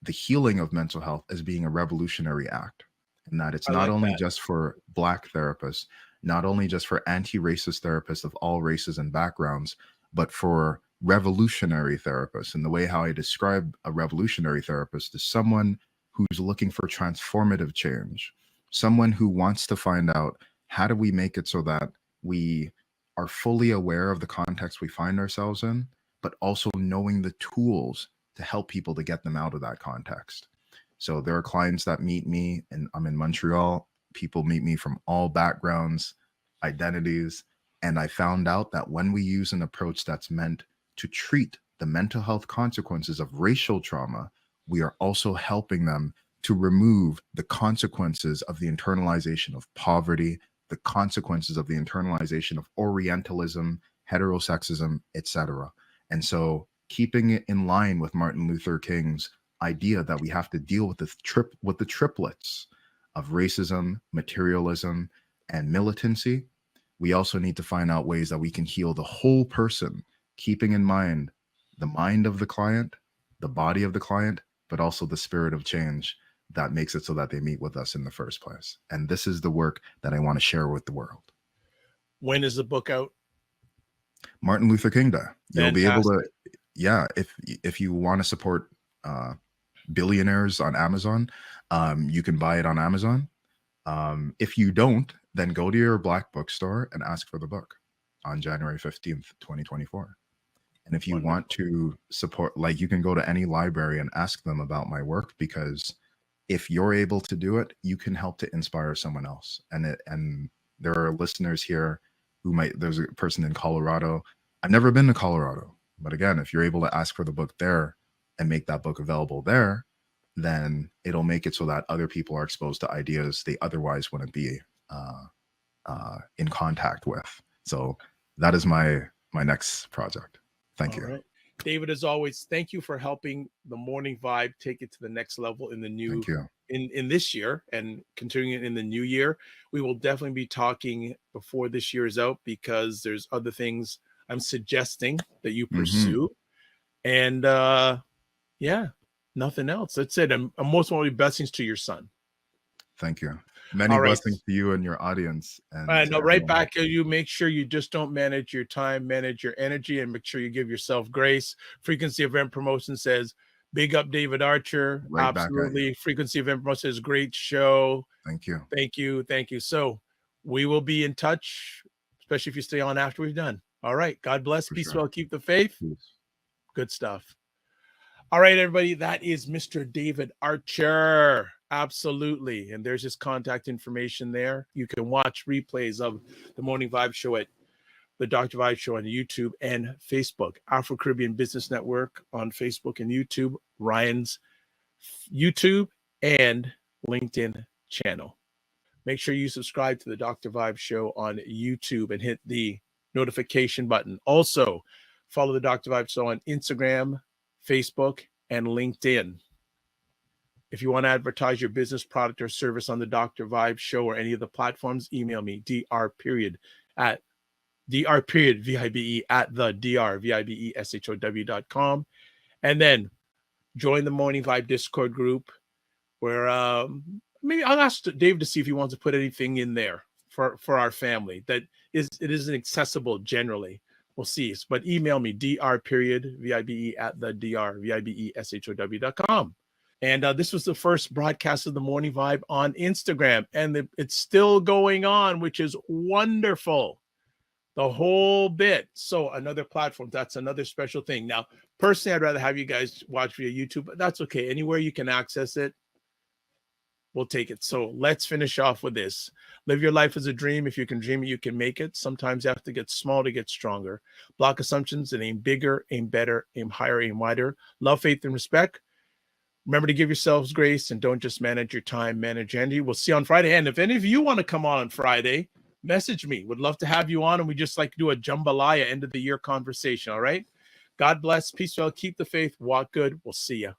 the healing of mental health, as being a revolutionary act. And that it's not only just for Black therapists, not only just for anti-racist therapists of all races and backgrounds, but for revolutionary therapists. And the way how I describe a revolutionary therapist is someone who's looking for transformative change, someone who wants to find out, how do we make it so that we are fully aware of the context we find ourselves in, but also knowing the tools to help people to get them out of that context. So there are clients that meet me, and I'm in Montreal. People meet me from all backgrounds, identities. And I found out that when we use an approach that's meant to treat the mental health consequences of racial trauma, we are also helping them to remove the consequences of the internalization of poverty, the consequences of the internalization of Orientalism, heterosexism, etc. And so keeping it in line with Martin Luther King's idea that we have to deal with the triplets of racism, materialism, and militancy, we also need to find out ways that we can heal the whole person, keeping in mind the mind of the client, the body of the client, but also the spirit of change that makes it so that they meet with us in the first place. And this is the work that I want to share with the world. When is the book out? Martin Luther King Day. You'll be able to, Fantastic. yeah, if you want to support billionaires on Amazon, you can buy it on Amazon. If you don't, then go to your Black bookstore and ask for the book on January 15th, 2024. And if you Wonderful. want to support, like, you can go to any library and ask them about my work, because if you're able to do it, you can help to inspire someone else. And there are listeners here who might, there's a person in Colorado. I've never been to Colorado, but again, if you're able to ask for the book there and make that book available there, then it'll make it so that other people are exposed to ideas they otherwise wouldn't be in contact with. So that is my next project. Thank you. All right. David, as always, thank you for helping the Morning Vibe take it to the next level in the new Thank you. in this year and continuing it in the new year. We will definitely be talking before this year is out, because there's other things I'm suggesting that you pursue. And yeah, nothing else. That's it. And most importantly, blessings to your son. Thank you. Many All right. blessings to you and your audience. And I know, right everyone. back at you. Make sure you just don't manage your time, manage your energy, and make sure you give yourself grace. Frequency Event Promotion says, big up David Archer. Right back at you. Absolutely. Frequency Event Promotion says, great show. Thank you. Thank you. Thank you. So we will be in touch, especially if you stay on after we've done. All right. God bless. For Peace sure. well. Keep the faith. Peace. Good stuff. All right, everybody. That is Mr. David Archer. Absolutely. And there's his contact information there. You can watch replays of the Morning Vibe Show at the Dr. Vibe Show on YouTube and Facebook. Afro-Caribbean Business Network on Facebook and YouTube. Ryan's YouTube and LinkedIn channel. Make sure you subscribe to the Dr. Vibe Show on YouTube and hit the notification button. Also, follow the Dr. Vibe Show on Instagram, Facebook, and LinkedIn. If you want to advertise your business, product, or service on the Dr. Vibe Show or any of the platforms, email me, dr.vibe at the drvibeshow.com. And then join the Morning Vibe Discord group, where maybe I'll ask Dave to see if he wants to put anything in there for our family that isn't accessible generally. We'll see. But email me, dr.vibe at the drvibeshow.com. And this was the first broadcast of the Morning Vibe on Instagram. And it's still going on, which is wonderful. The whole bit. So another platform, that's another special thing. Now, personally, I'd rather have you guys watch via YouTube, but that's okay. Anywhere you can access it, we'll take it. So let's finish off with this. Live your life as a dream. If you can dream it, you can make it. Sometimes you have to get small to get stronger. Block assumptions and aim bigger, aim better, aim higher, aim wider. Love, faith, and respect. Remember to give yourselves grace and don't just manage your time, manage energy. We'll see you on Friday. And if any of you want to come on Friday, message me. Would love to have you on. And we just like to do a jambalaya end of the year conversation. All right. God bless. Peace. Well, keep the faith. Walk good. We'll see you.